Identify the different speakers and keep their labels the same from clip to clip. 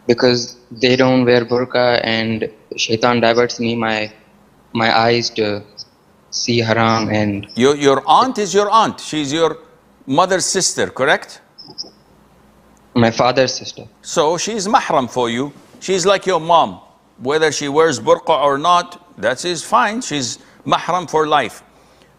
Speaker 1: because they don't wear burqa and shaitan diverts me my eyes to see haram. And
Speaker 2: Your aunt is your aunt. She's your mother's sister, correct?
Speaker 1: my father's sister.
Speaker 2: So she's mahram for you. She's like your mom. Whether she wears burqa or not, that is fine. She's mahram for life.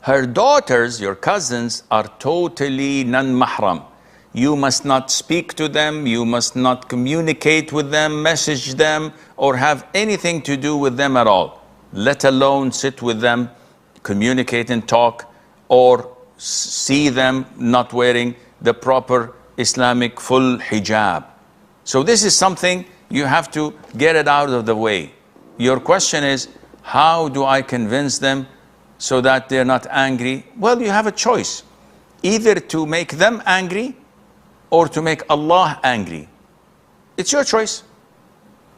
Speaker 2: Her daughters, your cousins, are totally non-mahram. You must not speak to them. You must not communicate with them, message them, or have anything to do with them at all. Let alone sit with them, communicate and talk, or see them not wearing the proper Islamic full hijab. So this is something you have to get it out of the way. Your question is, how do I convince them so that they're not angry? Well, you have a choice. Either to make them angry or to make Allah angry. It's your choice.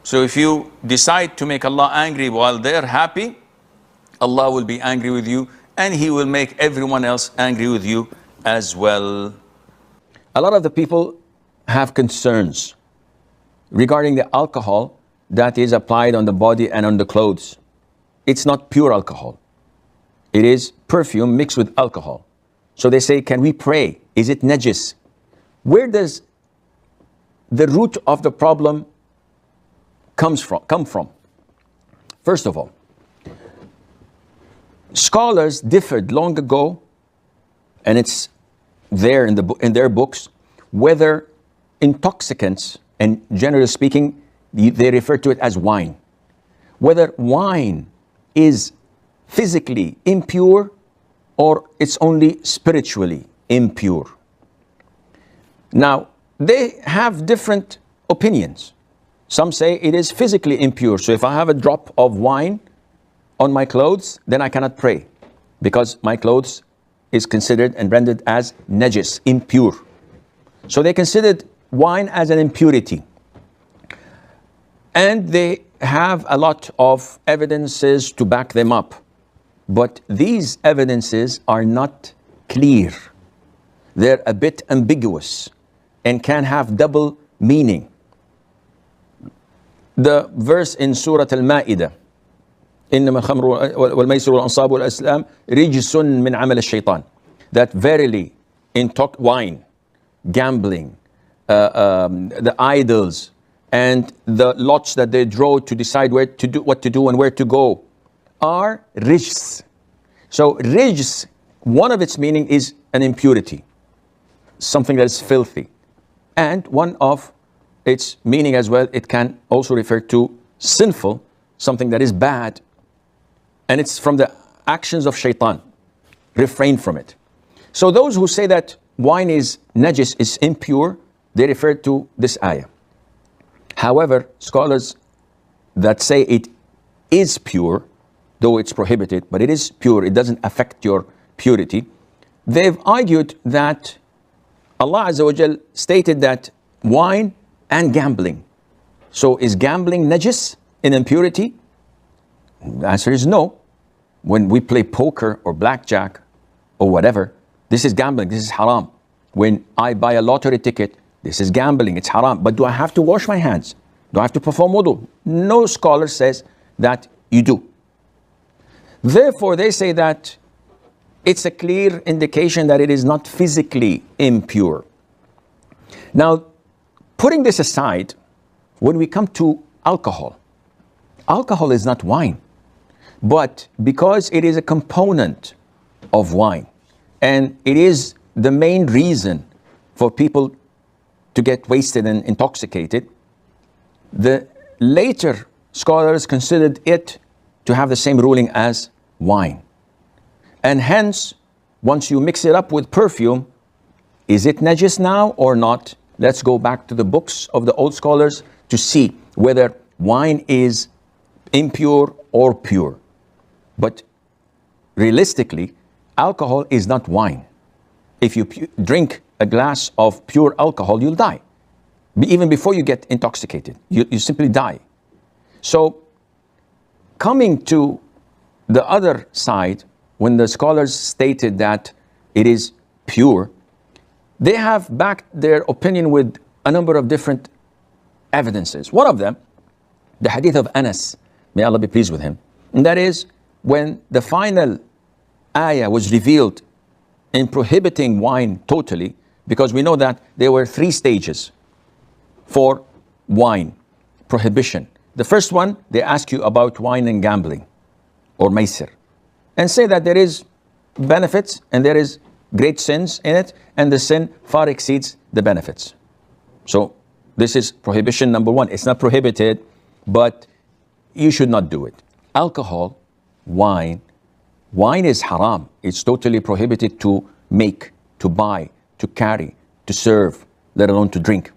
Speaker 2: So if you decide to make Allah angry while they're happy, Allah will be angry with you, and He will make everyone else angry with you as well. A lot of the people have concerns regarding the alcohol that is applied on the body and on the clothes. It's not pure alcohol. It is perfume mixed with alcohol. So they say, can we pray? Is it najis? Where does the root of the problem come from? First of all, scholars differed long ago, and it's there in their books, whether intoxicants, and generally speaking, they refer to it as wine, whether wine is physically impure or it's only spiritually impure. Now, they have different opinions. Some say it is physically impure. So if I have a drop of wine on my clothes, then I cannot pray, because my clothes is considered and rendered as najis, impure. So they considered wine as an impurity. And they have a lot of evidences to back them up. But these evidences are not clear. They're a bit ambiguous and can have double meaning. The verse in Surah Al-Ma'idah, إنما الخمر والميسر والأنصاب والأزلام رجس من عمل الشيطان, that verily wine, gambling, the idols, and the lots that they draw to decide what to do and where to go are rijs. So rijs, one of its meaning is an impurity, something that is filthy. And one of its meaning as well, it can also refer to sinful, something that is bad. And it's from the actions of shaitan. Refrain from it. So those who say that wine is najis, is impure, they refer to this ayah. However, scholars that say it is pure, though it's prohibited, but it is pure, it doesn't affect your purity, they've argued that Allah Azza wa Jal stated that wine and gambling. So is gambling najis, in impurity? The answer is no. When we play poker or blackjack or whatever, this is gambling, this is haram. When I buy a lottery ticket, this is gambling, it's haram. But do I have to wash my hands? Do I have to perform wudu? No scholar says that you do. Therefore, they say that it's a clear indication that it is not physically impure. Now, putting this aside, when we come to alcohol, alcohol is not wine. But because it is a component of wine, and it is the main reason for people to get wasted and intoxicated, the later scholars considered it to have the same ruling as wine. And hence, once you mix it up with perfume, is it najis now or not? Let's go back to the books of the old scholars to see whether wine is impure or pure. But realistically, alcohol is not wine. If you drink a glass of pure alcohol, you'll die. Even before you get intoxicated, you simply die. So, coming to the other side, when the scholars stated that it is pure, they have backed their opinion with a number of different evidences. One of them, the hadith of Anas, may Allah be pleased with him, and that is when the final ayah was revealed in prohibiting wine totally, because we know that there were 3 stages for wine prohibition. The first one, they ask you about wine and gambling or maisir, and say that there is benefits and there is great sins in it, and the sin far exceeds the benefits. So this is prohibition number 1. It's not prohibited, but you should not do it. Alcohol, wine is haram. It's totally prohibited to make, to buy, to carry, to serve, let alone to drink.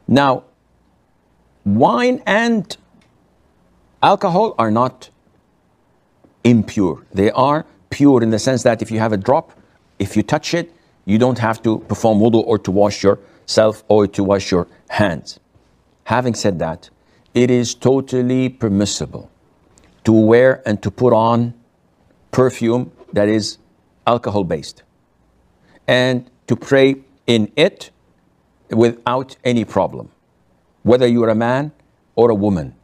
Speaker 2: Now, wine and alcohol are not impure. They are pure in the sense that if you have a drop, if you touch it, you don't have to perform wudu or to wash yourself or to wash your hands. Having said that, it is totally permissible to wear and to put on perfume that is alcohol based and to pray in it without any problem, whether you're a man or a woman.